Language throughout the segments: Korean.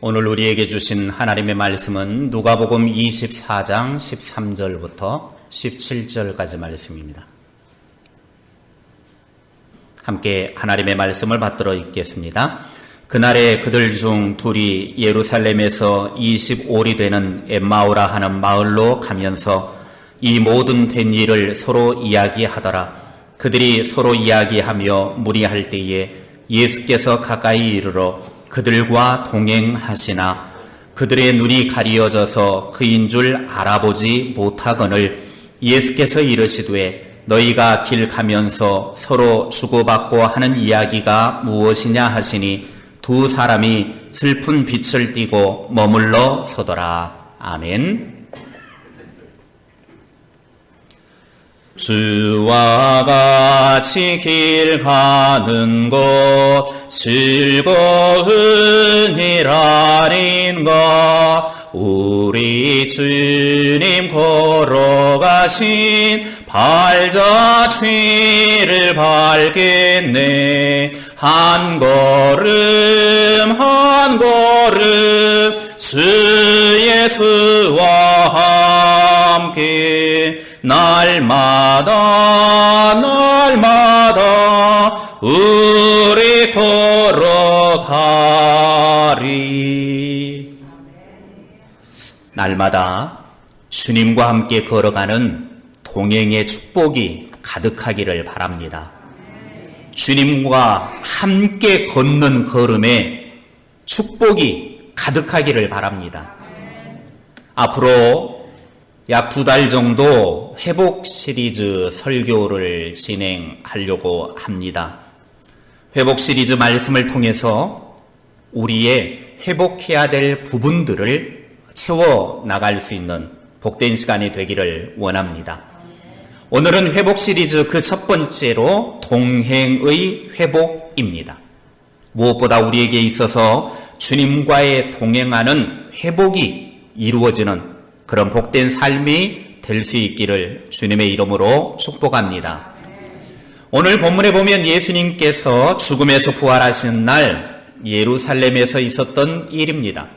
오늘 우리에게 주신 하나님의 말씀은 누가복음 24장 13절부터 17절까지 말씀입니다. 함께 하나님의 말씀을 받들어 읽겠습니다. 그날에 그들 중 둘이 예루살렘에서 25里되는 엠마오라 하는 마을로 가면서 이 모든 된 일을 서로 이야기하더라. 그들이 서로 이야기하며 문의할 때에 예수께서 가까이 이르러 그들과 동행하시나 그들의 눈이 가리어져서 그인 줄 알아보지 못하거늘 예수께서 이르시되 너희가 길 가면서 서로 주고받고 하는 이야기가 무엇이냐 하시니 두 사람이 슬픈 빛을 띠고 머물러 서더라. 아멘. 주와 같이 길 가는 곳 즐거운 일 아닌가. 우리 주님 걸어가신 발자취를 밟겠네. 한 걸음 한 걸음 주 예수와 함께 날마다 날마다 우리 걸어가리. 날마다 주님과 함께 걸어가는 동행의 축복이 가득하기를 바랍니다. 주님과 함께 걷는 걸음에 축복이 가득하기를 바랍니다. 앞으로 약 2달 정도 회복 시리즈 설교를 진행하려고 합니다. 회복 시리즈 말씀을 통해서 우리의 회복해야 될 부분들을 채워 나갈 수 있는 복된 시간이 되기를 원합니다. 오늘은 회복 시리즈 그 첫 번째로 동행의 회복입니다. 무엇보다 우리에게 있어서 주님과의 동행하는 회복이 이루어지는 그런 복된 삶이 될 수 있기를 주님의 이름으로 축복합니다. 오늘 본문에 보면 예수님께서 죽음에서 부활하신 날 예루살렘에서 있었던 일입니다.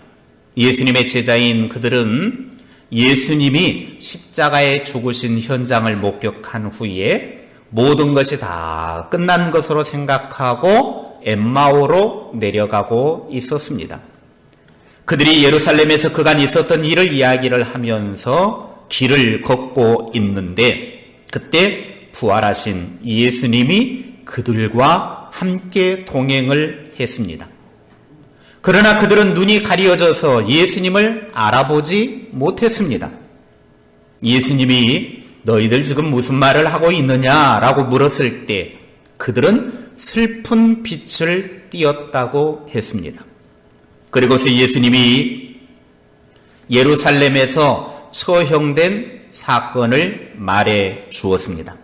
예수님의 제자인 그들은 예수님이 십자가에 죽으신 현장을 목격한 후에 모든 것이 다 끝난 것으로 생각하고 엠마오로 내려가고 있었습니다. 그들이 예루살렘에서 그간 있었던 일을 이야기를 하면서 길을 걷고 있는데 그때 부활하신 예수님이 그들과 함께 동행을 했습니다. 그러나 그들은 눈이 가려져서 예수님을 알아보지 못했습니다. 예수님이 너희들 지금 무슨 말을 하고 있느냐라고 물었을 때 그들은 슬픈 빛을 띠었다고 했습니다. 그리고서 예수님이 예루살렘에서 처형된 사건을 말해 주었습니다.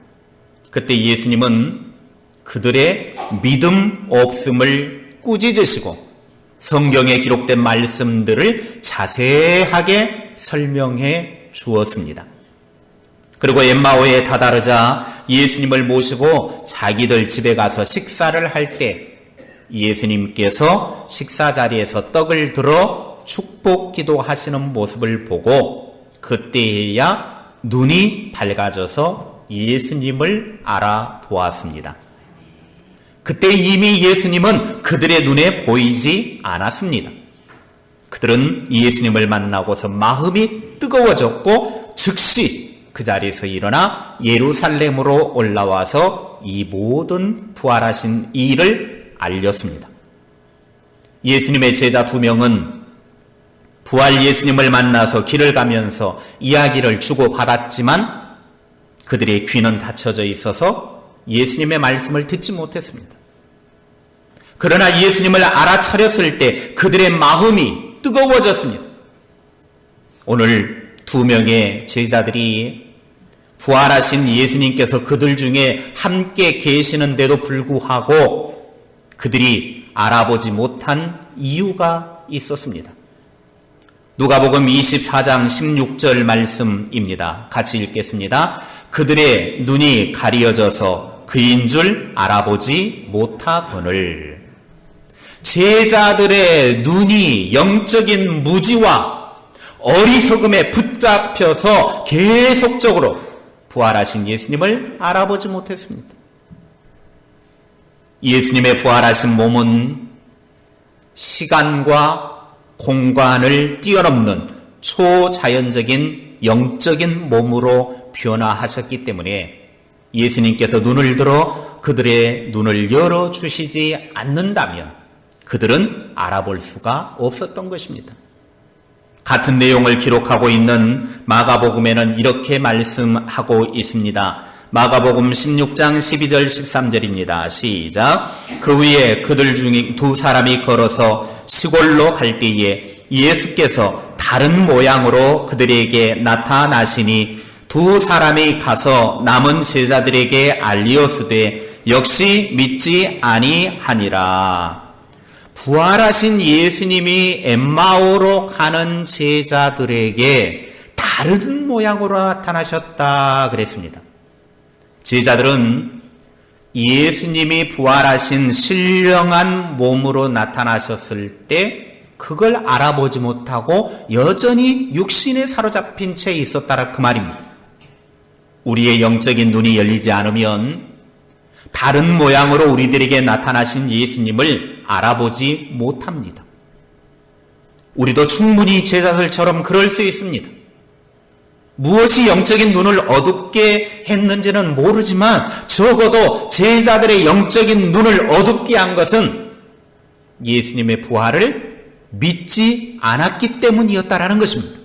그때 예수님은 그들의 믿음 없음을 꾸짖으시고 성경에 기록된 말씀들을 자세하게 설명해 주었습니다. 그리고 엠마오에 다다르자 예수님을 모시고 자기들 집에 가서 식사를 할 때 예수님께서 식사 자리에서 떡을 들어 축복 기도하시는 모습을 보고 그때야 눈이 밝아져서 예수님을 알아보았습니다. 그때 이미 예수님은 그들의 눈에 보이지 않았습니다. 그들은 예수님을 만나고서 마음이 뜨거워졌고 즉시 그 자리에서 일어나 예루살렘으로 올라와서 이 모든 부활하신 일을 알렸습니다. 예수님의 제자 2명은 부활 예수님을 만나서 길을 가면서 이야기를 주고받았지만 그들의 귀는 닫혀져 있어서 예수님의 말씀을 듣지 못했습니다. 그러나 예수님을 알아차렸을 때 그들의 마음이 뜨거워졌습니다. 오늘 2명의 제자들이 부활하신 예수님께서 그들 중에 함께 계시는데도 불구하고 그들이 알아보지 못한 이유가 있었습니다. 누가복음 24장 16절 말씀입니다. 같이 읽겠습니다. 그들의 눈이 가리어져서 그인 줄 알아보지 못하거늘 제자들의 눈이 영적인 무지와 어리석음에 붙잡혀서 계속적으로 부활하신 예수님을 알아보지 못했습니다. 예수님의 부활하신 몸은 시간과 공간을 뛰어넘는 초자연적인 영적인 몸으로 변화하셨기 때문에 예수님께서 눈을 들어 그들의 눈을 열어주시지 않는다면 그들은 알아볼 수가 없었던 것입니다. 같은 내용을 기록하고 있는 마가복음에는 이렇게 말씀하고 있습니다. 마가복음 16장 12절 13절입니다. 시작. 그 후에 그들 중에 두 사람이 걸어서 시골로 갈 때에 예수께서 다른 모양으로 그들에게 나타나시니 두 사람이 가서 남은 제자들에게 알리었으되 역시 믿지 아니하니라. 부활하신 예수님이 엠마오로 가는 제자들에게 다른 모양으로 나타나셨다 그랬습니다. 제자들은 예수님이 부활하신 신령한 몸으로 나타나셨을 때 그걸 알아보지 못하고 여전히 육신에 사로잡힌 채 있었다라 그 말입니다. 우리의 영적인 눈이 열리지 않으면 다른 모양으로 우리들에게 나타나신 예수님을 알아보지 못합니다. 우리도 충분히 제자들처럼 그럴 수 있습니다. 무엇이 영적인 눈을 어둡게 했는지는 모르지만 적어도 제자들의 영적인 눈을 어둡게 한 것은 예수님의 부활을 믿지 않았기 때문이었다라는 것입니다.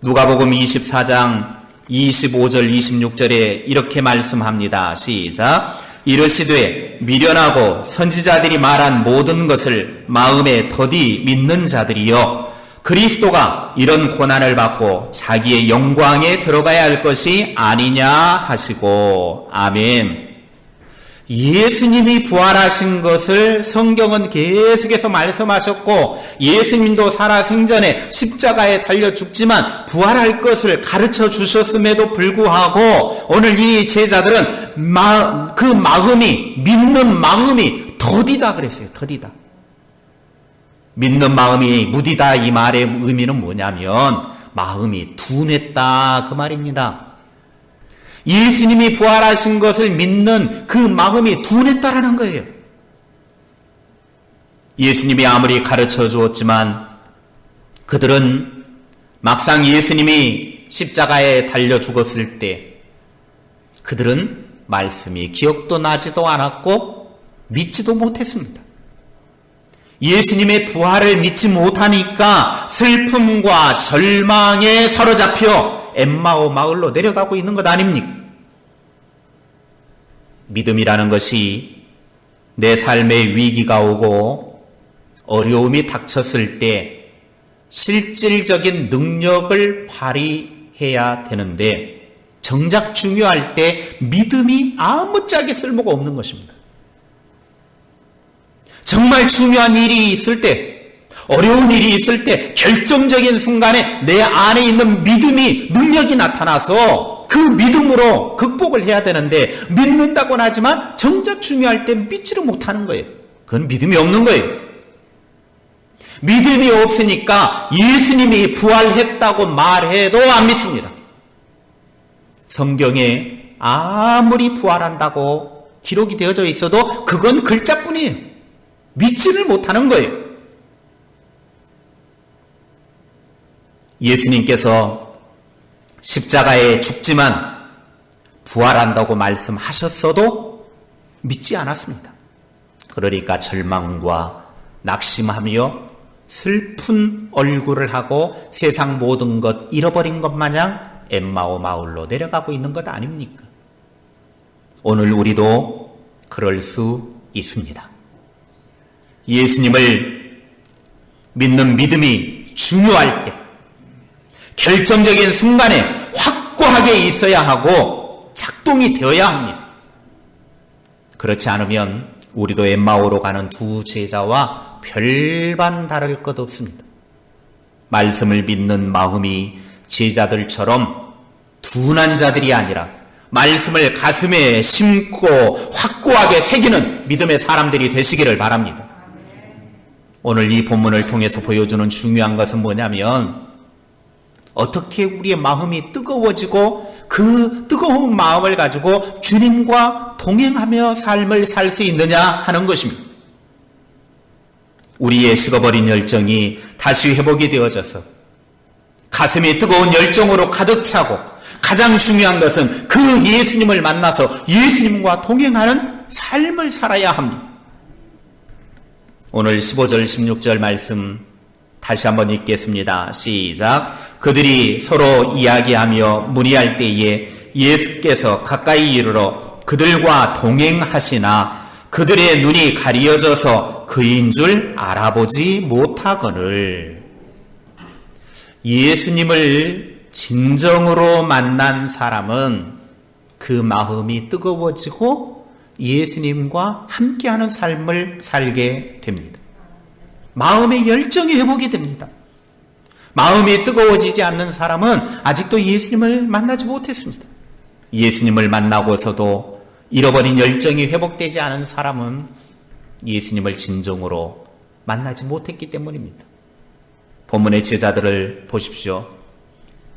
누가복음 24장 25절 26절에 이렇게 말씀합니다. 시작. 이르시되 미련하고 선지자들이 말한 모든 것을 마음에 더디 믿는 자들이여 그리스도가 이런 고난을 받고 자기의 영광에 들어가야 할 것이 아니냐 하시고 아멘. 예수님이 부활하신 것을 성경은 계속해서 말씀하셨고 예수님도 살아생전에 십자가에 달려 죽지만 부활할 것을 가르쳐 주셨음에도 불구하고 오늘 이 제자들은 그 마음이 믿는 마음이 더디다 그랬어요. 더디다. 믿는 마음이 무디다 이 말의 의미는 뭐냐면 마음이 둔했다 그 말입니다. 예수님이 부활하신 것을 믿는 그 마음이 둔했다라는 거예요. 예수님이 아무리 가르쳐 주었지만 그들은 막상 예수님이 십자가에 달려 죽었을 때 그들은 말씀이 기억도 나지도 않았고 믿지도 못했습니다. 예수님의 부활을 믿지 못하니까 슬픔과 절망에 사로잡혀 엠마오 마을로 내려가고 있는 것 아닙니까? 믿음이라는 것이 내 삶에 위기가 오고 어려움이 닥쳤을 때 실질적인 능력을 발휘해야 되는데 정작 중요할 때 믿음이 아무짝에 쓸모가 없는 것입니다. 정말 중요한 일이 있을 때 어려운 일이 있을 때 결정적인 순간에 내 안에 있는 믿음이 능력이 나타나서 그 믿음으로 극복을 해야 되는데 믿는다고는 하지만 정작 중요할 때 믿지를 못하는 거예요. 그건 믿음이 없는 거예요. 믿음이 없으니까 예수님이 부활했다고 말해도 안 믿습니다. 성경에 아무리 부활한다고 기록이 되어져 있어도 그건 글자뿐이에요. 믿지를 못하는 거예요. 예수님께서 십자가에 죽지만 부활한다고 말씀하셨어도 믿지 않았습니다. 그러니까 절망과 낙심하며 슬픈 얼굴을 하고 세상 모든 것 잃어버린 것 마냥 엠마오 마을로 내려가고 있는 것 아닙니까? 오늘 우리도 그럴 수 있습니다. 예수님을 믿는 믿음이 중요할 때 결정적인 순간에 확고하게 있어야 하고 작동이 되어야 합니다. 그렇지 않으면 우리도 엠마오로 가는 두 제자와 별반 다를 것 없습니다. 말씀을 믿는 마음이 제자들처럼 둔한 자들이 아니라 말씀을 가슴에 심고 확고하게 새기는 믿음의 사람들이 되시기를 바랍니다. 오늘 이 본문을 통해서 보여주는 중요한 것은 뭐냐면 어떻게 우리의 마음이 뜨거워지고 그 뜨거운 마음을 가지고 주님과 동행하며 삶을 살 수 있느냐 하는 것입니다. 우리의 식어버린 열정이 다시 회복이 되어져서 가슴이 뜨거운 열정으로 가득 차고 가장 중요한 것은 그 예수님을 만나서 예수님과 동행하는 삶을 살아야 합니다. 오늘 15절 16절 말씀 다시 한번 읽겠습니다. 시작. 그들이 서로 이야기하며 문의할 때에 예수께서 가까이 이르러 그들과 동행하시나 그들의 눈이 가리어져서 그인 줄 알아보지 못하거늘. 예수님을 진정으로 만난 사람은 그 마음이 뜨거워지고 예수님과 함께하는 삶을 살게 됩니다. 마음의 열정이 회복이 됩니다. 마음이 뜨거워지지 않는 사람은 아직도 예수님을 만나지 못했습니다. 예수님을 만나고서도 잃어버린 열정이 회복되지 않은 사람은 예수님을 진정으로 만나지 못했기 때문입니다. 본문의 제자들을 보십시오.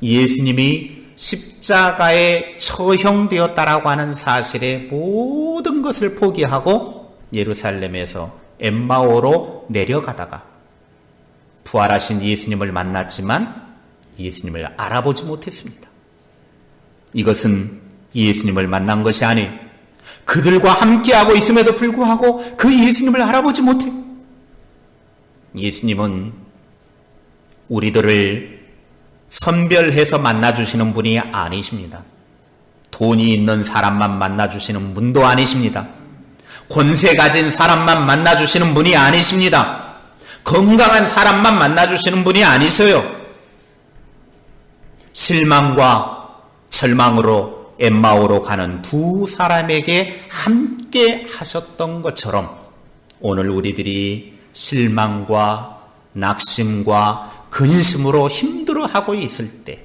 예수님이 십자가에 처형되었다라고 하는 사실의 모든 것을 포기하고 예루살렘에서 엠마오로 내려가다가 부활하신 예수님을 만났지만 예수님을 알아보지 못했습니다. 이것은 예수님을 만난 것이 아니 그들과 함께하고 있음에도 불구하고 그 예수님을 알아보지 못해. 예수님은 우리들을 선별해서 만나주시는 분이 아니십니다. 돈이 있는 사람만 만나주시는 분도 아니십니다. 권세 가진 사람만 만나주시는 분이 아니십니다. 건강한 사람만 만나주시는 분이 아니셔요. 실망과 절망으로 엠마오로 가는 두 사람에게 함께 하셨던 것처럼 오늘 우리들이 실망과 낙심과 근심으로 힘들어하고 있을 때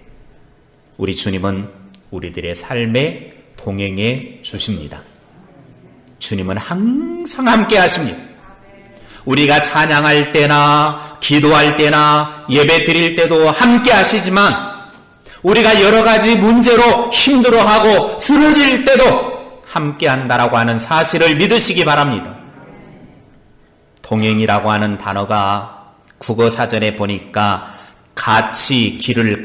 우리 주님은 우리들의 삶에 동행해 주십니다. 주님은 항상 함께 하십니다. 우리가 찬양할 때나 기도할 때나 예배 드릴 때도 함께 하시지만 우리가 여러 가지 문제로 힘들어하고 쓰러질 때도 함께 한다라고 하는 사실을 믿으시기 바랍니다. 동행이라고 하는 단어가 국어사전에 보니까 같이 길을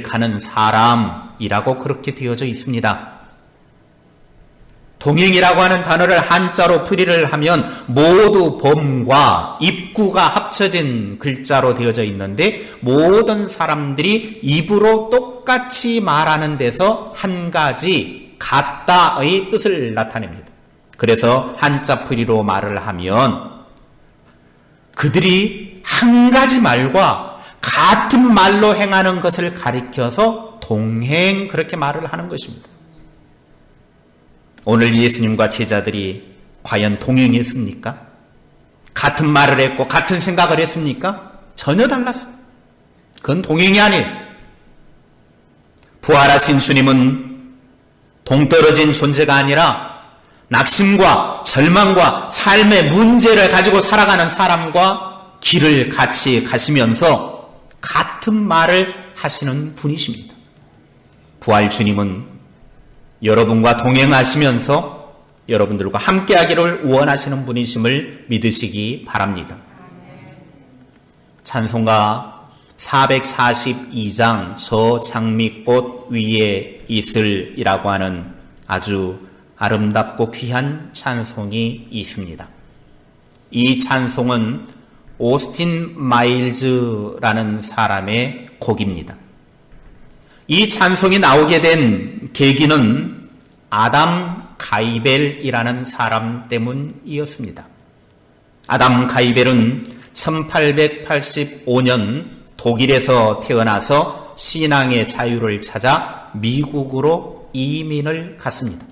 가는 사람이라고 그렇게 되어져 있습니다. 동행이라고 하는 단어를 한자로 풀이를 하면 모두 범과 입구가 합쳐진 글자로 되어져 있는데 모든 사람들이 입으로 똑같이 말하는 데서 한 가지 같다의 뜻을 나타냅니다. 그래서 한자 풀이로 말을 하면 그들이 한 가지 말과 같은 말로 행하는 것을 가리켜서 동행 그렇게 말을 하는 것입니다. 오늘 예수님과 제자들이 과연 동행했습니까? 같은 말을 했고 같은 생각을 했습니까? 전혀 달랐어요. 그건 동행이 아니에요. 부활하신 주님은 동떨어진 존재가 아니라 낙심과 절망과 삶의 문제를 가지고 살아가는 사람과 길을 같이 가시면서 같은 말을 하시는 분이십니다. 부활 주님은 여러분과 동행하시면서 여러분들과 함께하기를 원하시는 분이심을 믿으시기 바랍니다. 찬송가 442장 저 장미꽃 위에 있을이라고 하는 아주 아름답고 귀한 찬송이 있습니다. 이 찬송은 오스틴 마일즈라는 사람의 곡입니다. 이 찬송이 나오게 된 계기는 아담 가이벨이라는 사람 때문이었습니다. 아담 가이벨은 1885년 독일에서 태어나서 신앙의 자유를 찾아 미국으로 이민을 갔습니다.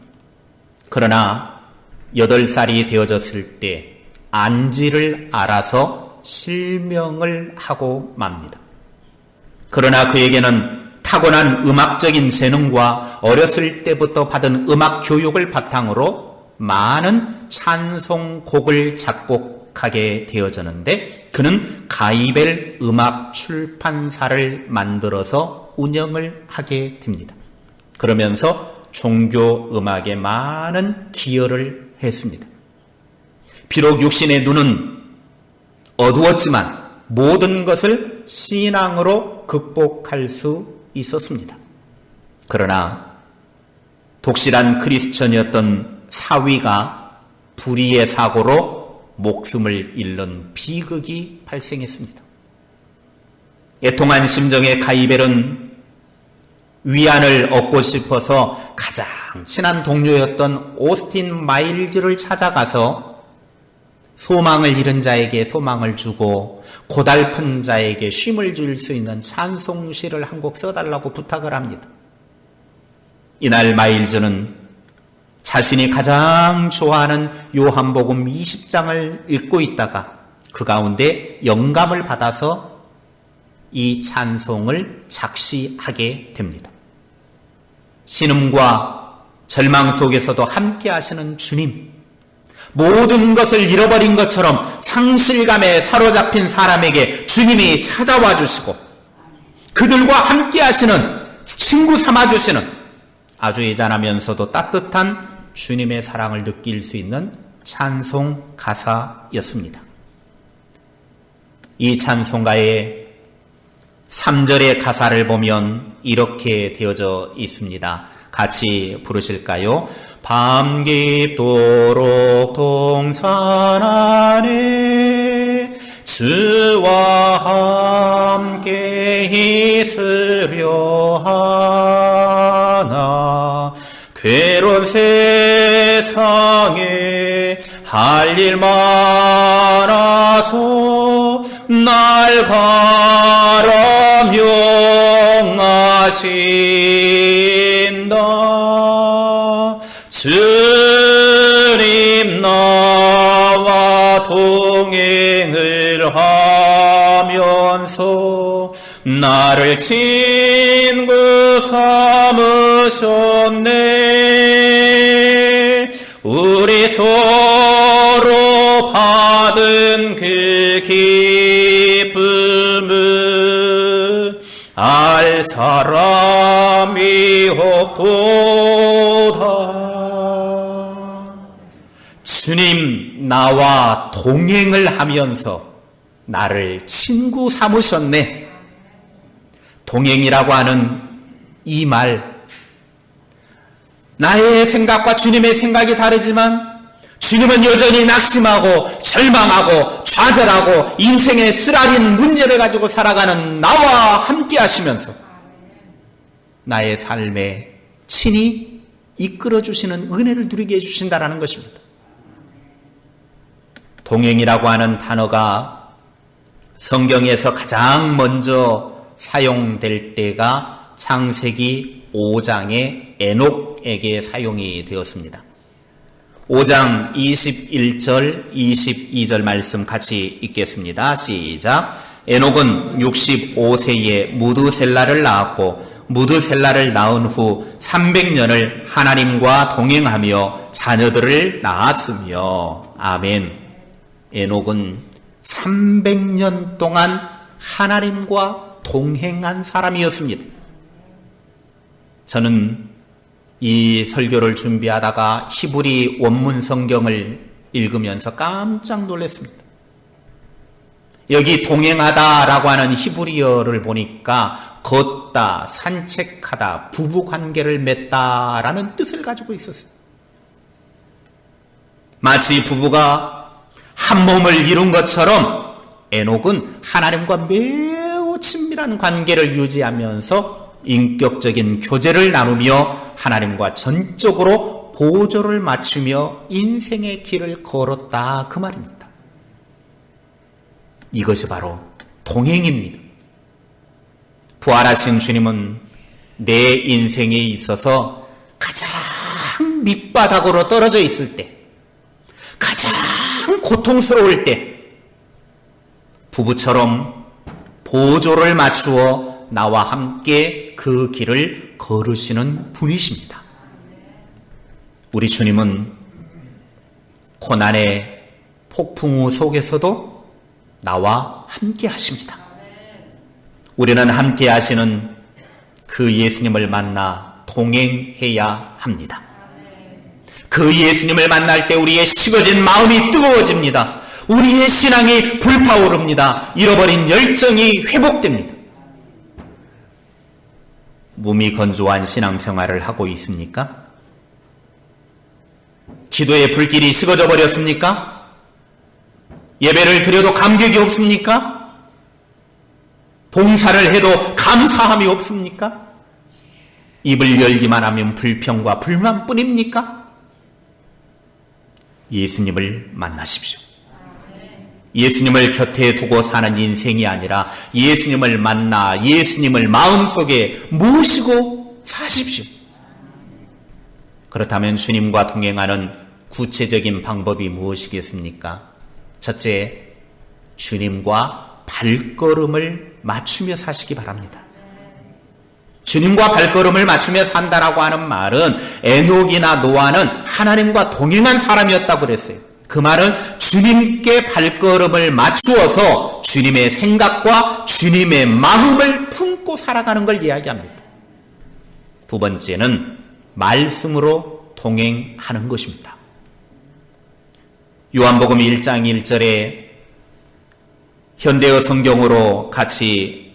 그러나 8살이 되어졌을 때 안지를 알아서 실명을 하고 맙니다. 그러나 그에게는 타고난 음악적인 재능과 어렸을 때부터 받은 음악 교육을 바탕으로 많은 찬송곡을 작곡 시작하게 되어졌는데 그는 가이벨 음악 출판사를 만들어서 운영을 하게 됩니다. 그러면서 종교 음악에 많은 기여를 했습니다. 비록 육신의 눈은 어두웠지만 모든 것을 신앙으로 극복할 수 있었습니다. 그러나 독실한 크리스천이었던 사위가 불의의 사고로 목숨을 잃는 비극이 발생했습니다. 애통한 심정의 가이벨은 위안을 얻고 싶어서 가장 친한 동료였던 오스틴 마일즈를 찾아가서 소망을 잃은 자에게 소망을 주고 고달픈 자에게 쉼을 줄 수 있는 찬송시를 한 곡 써달라고 부탁을 합니다. 이날 마일즈는 자신이 가장 좋아하는 요한복음 20장을 읽고 있다가 그 가운데 영감을 받아서 이 찬송을 작시하게 됩니다. 신음과 절망 속에서도 함께 하시는 주님, 모든 것을 잃어버린 것처럼 상실감에 사로잡힌 사람에게 주님이 찾아와 주시고 그들과 함께 하시는, 친구 삼아 주시는 아주 애잔하면서도 따뜻한 주님의 사랑을 느낄 수 있는 찬송 가사였습니다. 이 찬송가의 3절의 가사를 보면 이렇게 되어져 있습니다. 같이 부르실까요? 밤 깊도록 동산 안에 주와 함께 있으려 하나 괴로운 세상에 할 일 많아서 날 바라며 주님 나와 동행을 하면서 나를 친구 삼으셨네. 우리 서로 받은 그 기쁨을 알 사람이 없도다. 주님 나와 동행을 하면서 나를 친구 삼으셨네. 동행이라고 하는 이 말, 나의 생각과 주님의 생각이 다르지만 주님은 여전히 낙심하고 절망하고 좌절하고 인생의 쓰라린 문제를 가지고 살아가는 나와 함께 하시면서 나의 삶에 친히 이끌어주시는 은혜를 누리게 해주신다는 것입니다. 동행이라고 하는 단어가 성경에서 가장 먼저 사용될 때가 창세기 5장의 에녹에게 사용이 되었습니다. 5장 21절, 22절 말씀 같이 읽겠습니다. 시작. 에녹은 65세에 무두셀라를 낳았고 무두셀라를 낳은 후 300년을 하나님과 동행하며 자녀들을 낳았으며. 아멘. 에녹은 300년 동안 하나님과 동행한 사람이었습니다. 저는 이 설교를 준비하다가 히브리 원문 성경을 읽으면서 깜짝 놀랐습니다. 여기 동행하다라고 하는 히브리어를 보니까 걷다, 산책하다, 부부관계를 맺다라는 뜻을 가지고 있었어요. 마치 부부가 한 몸을 이룬 것처럼 에녹은 하나님과 매우 친밀한 관계를 유지하면서 인격적인 교제를 나누며 하나님과 전적으로 보조를 맞추며 인생의 길을 걸었다, 그 말입니다. 이것이 바로 동행입니다. 부활하신 주님은 내 인생에 있어서 가장 밑바닥으로 떨어져 있을 때, 가장 고통스러울 때 부부처럼 보조를 맞추어 나와 함께 그 길을 걸으시는 분이십니다. 우리 주님은 고난의 폭풍우 속에서도 나와 함께 하십니다. 우리는 함께 하시는 그 예수님을 만나 동행해야 합니다. 그 예수님을 만날 때 우리의 식어진 마음이 뜨거워집니다. 우리의 신앙이 불타오릅니다. 잃어버린 열정이 회복됩니다. 몸이 건조한 신앙생활을 하고 있습니까? 기도의 불길이 식어져 버렸습니까? 예배를 드려도 감격이 없습니까? 봉사를 해도 감사함이 없습니까? 입을 열기만 하면 불평과 불만뿐입니까? 예수님을 만나십시오. 예수님을 곁에 두고 사는 인생이 아니라 예수님을 만나 예수님을 마음속에 모시고 사십시오. 그렇다면 주님과 동행하는 구체적인 방법이 무엇이겠습니까? 첫째, 주님과 발걸음을 맞추며 사시기 바랍니다. 주님과 발걸음을 맞추며 산다라고 하는 말은 에녹이나 노아는 하나님과 동행한 사람이었다고 그랬어요. 그 말은 주님께 발걸음을 맞추어서 주님의 생각과 주님의 마음을 품고 살아가는 걸 이야기합니다. 두 번째는 말씀으로 동행하는 것입니다. 요한복음 1장 1절에 현대어 성경으로 같이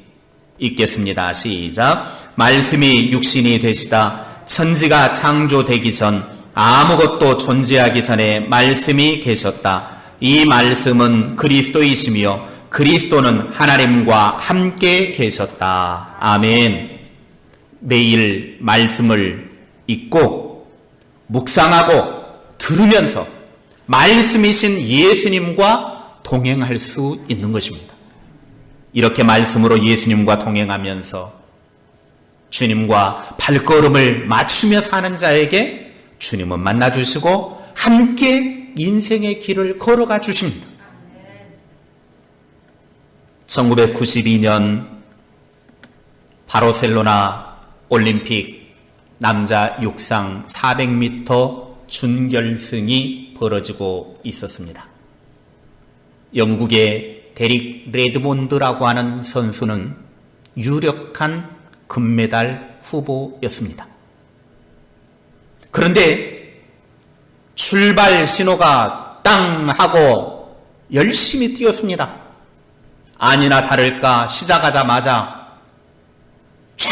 읽겠습니다. 시작. 말씀이 육신이 되시다. 천지가 창조되기 전 아무것도 존재하기 전에 말씀이 계셨다. 이 말씀은 그리스도이시며 그리스도는 하나님과 함께 계셨다. 아멘. 매일 말씀을 읽고 묵상하고 들으면서 말씀이신 예수님과 동행할 수 있는 것입니다. 이렇게 말씀으로 예수님과 동행하면서 주님과 발걸음을 맞추며 사는 자에게 주님은 만나주시고 함께 인생의 길을 걸어가 주십니다. 1992년 바르셀로나 올림픽 남자 육상 400m 준결승이 벌어지고 있었습니다. 영국의 데릭 레드몬드라고 하는 선수는 유력한 금메달 후보였습니다. 그런데 출발 신호가 땅 하고 열심히 뛰었습니다. 아니나 다를까 시작하자마자 쫙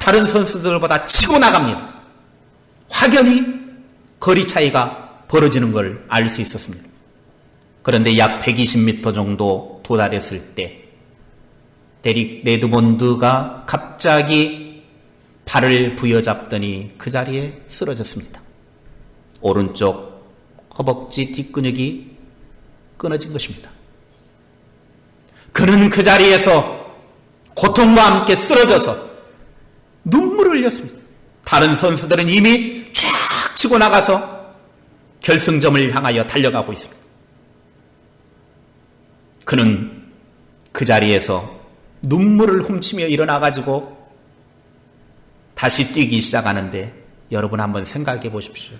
다른 선수들보다 치고 나갑니다. 확연히 거리 차이가 벌어지는 걸 알 수 있었습니다. 그런데 약 120m 정도 도달했을 때 데릭 레드몬드가 갑자기 발을 부여잡더니 그 자리에 쓰러졌습니다. 오른쪽 허벅지 뒷근육이 끊어진 것입니다. 그는 그 자리에서 고통과 함께 쓰러져서 눈물을 흘렸습니다. 다른 선수들은 이미 쫙 치고 나가서 결승점을 향하여 달려가고 있습니다. 그는 그 자리에서 눈물을 훔치며 일어나가지고 다시 뛰기 시작하는데 여러분 한번 생각해 보십시오.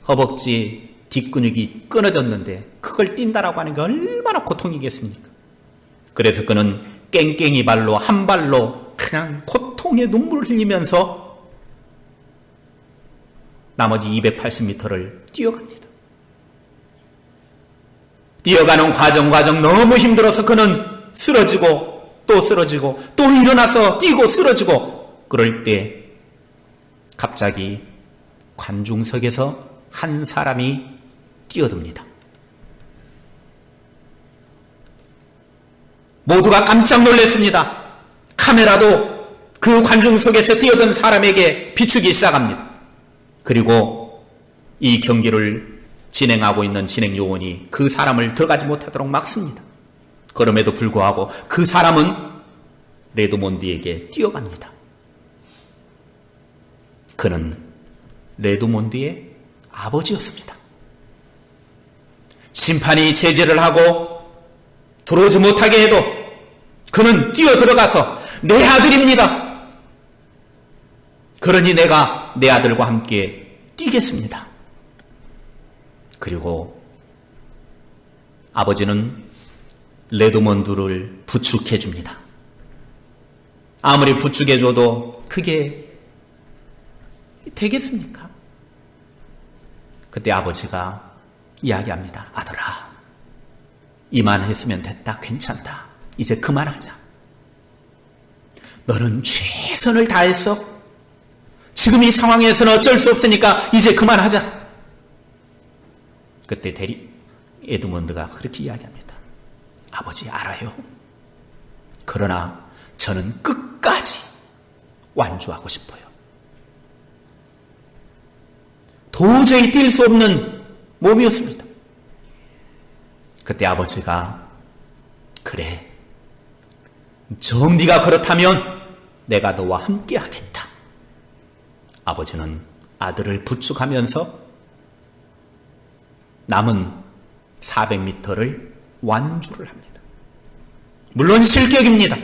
허벅지 뒷근육이 끊어졌는데 그걸 뛴다라고 하는 게 얼마나 고통이겠습니까? 그래서 그는 깽깽이 발로 한 발로 그냥 고통의 눈물을 흘리면서 나머지 280m를 뛰어갑니다. 뛰어가는 과정 너무 힘들어서 그는 쓰러지고 또 쓰러지고 또 일어나서 뛰고 쓰러지고 그럴 때 갑자기 관중석에서 한 사람이 뛰어듭니다. 모두가 깜짝 놀랐습니다. 카메라도 그 관중석에서 뛰어든 사람에게 비추기 시작합니다. 그리고 이 경기를 진행하고 있는 진행 요원이 그 사람을 들어가지 못하도록 막습니다. 그럼에도 불구하고 그 사람은 레드몬드에게 뛰어갑니다. 그는 레드몬드의 아버지였습니다. 심판이 제재를 하고 들어오지 못하게 해도 그는 뛰어 들어가서 내 아들입니다. 그러니 내가 내 아들과 함께 뛰겠습니다. 그리고 아버지는 레드몬드를 부축해 줍니다. 아무리 부축해 줘도 그게 되겠습니까? 그때 아버지가 이야기합니다. 아들아, 이만했으면 됐다. 괜찮다. 이제 그만하자. 너는 최선을 다했어. 지금 이 상황에서는 어쩔 수 없으니까 이제 그만하자. 그때 에드먼드가 그렇게 이야기합니다. 아버지, 알아요. 그러나 저는 끝까지 완주하고 싶어요. 도저히 뛸 수 없는 몸이었습니다. 그때 아버지가 그래, 정 네가 그렇다면 내가 너와 함께 하겠다. 아버지는 아들을 부축하면서 남은 400m를 완주를 합니다. 물론 실격입니다.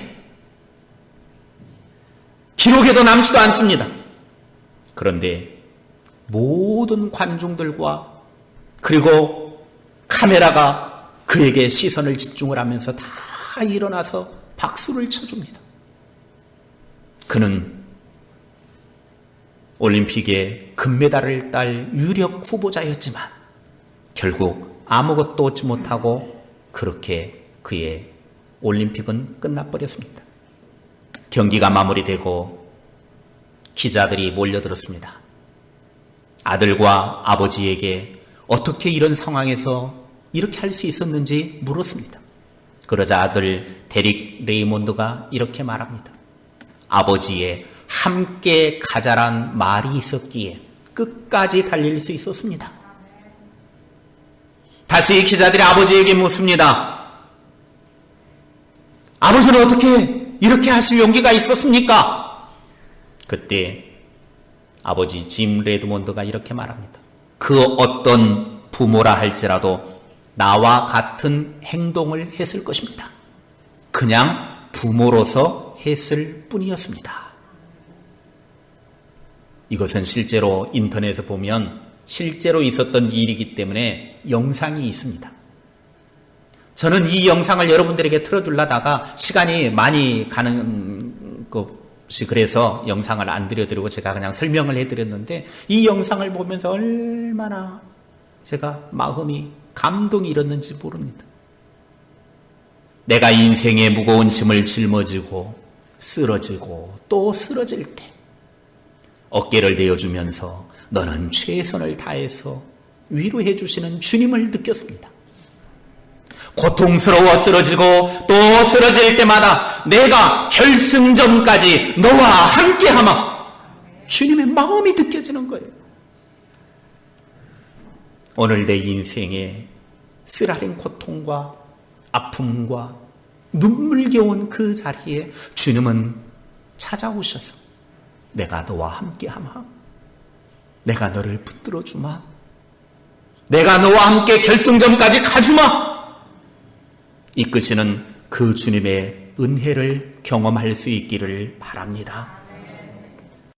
기록에도 남지도 않습니다. 그런데 모든 관중들과 그리고 카메라가 그에게 시선을 집중을 하면서 다 일어나서 박수를 쳐줍니다. 그는 올림픽에 금메달을 딸 유력 후보자였지만 결국 아무것도 얻지 못하고 그렇게 그의 올림픽은 끝나버렸습니다. 경기가 마무리되고 기자들이 몰려들었습니다. 아들과 아버지에게 어떻게 이런 상황에서 이렇게 할 수 있었는지 물었습니다. 그러자 아들 데릭 레이몬드가 이렇게 말합니다. 아버지의 함께 가자란 말이 있었기에 끝까지 달릴 수 있었습니다. 다시 기자들이 아버지에게 묻습니다. 아버지는 어떻게 이렇게 하실 용기가 있었습니까? 그때 아버지 짐 레드몬드가 이렇게 말합니다. 그 어떤 부모라 할지라도 나와 같은 행동을 했을 것입니다. 그냥 부모로서 했을 뿐이었습니다. 이것은 실제로 인터넷에 보면 실제로 있었던 일이기 때문에 영상이 있습니다. 저는 이 영상을 여러분들에게 틀어주려다가 시간이 많이 가는 것이 그래서 영상을 안 들려드리고 제가 그냥 설명을 해드렸는데 이 영상을 보면서 얼마나 제가 마음이 감동이 일었는지 모릅니다. 내가 인생의 무거운 짐을 짊어지고 쓰러지고 또 쓰러질 때 어깨를 내어주면서 너는 최선을 다해서 위로해 주시는 주님을 느꼈습니다. 고통스러워 쓰러지고 또 쓰러질 때마다 내가 결승점까지 너와 함께하마 주님의 마음이 느껴지는 거예요. 오늘 내 인생의 쓰라린 고통과 아픔과 눈물겨운 그 자리에 주님은 찾아오셔서 내가 너와 함께하마, 내가 너를 붙들어주마, 내가 너와 함께 결승점까지 가주마, 이끄시는 그 주님의 은혜를 경험할 수 있기를 바랍니다.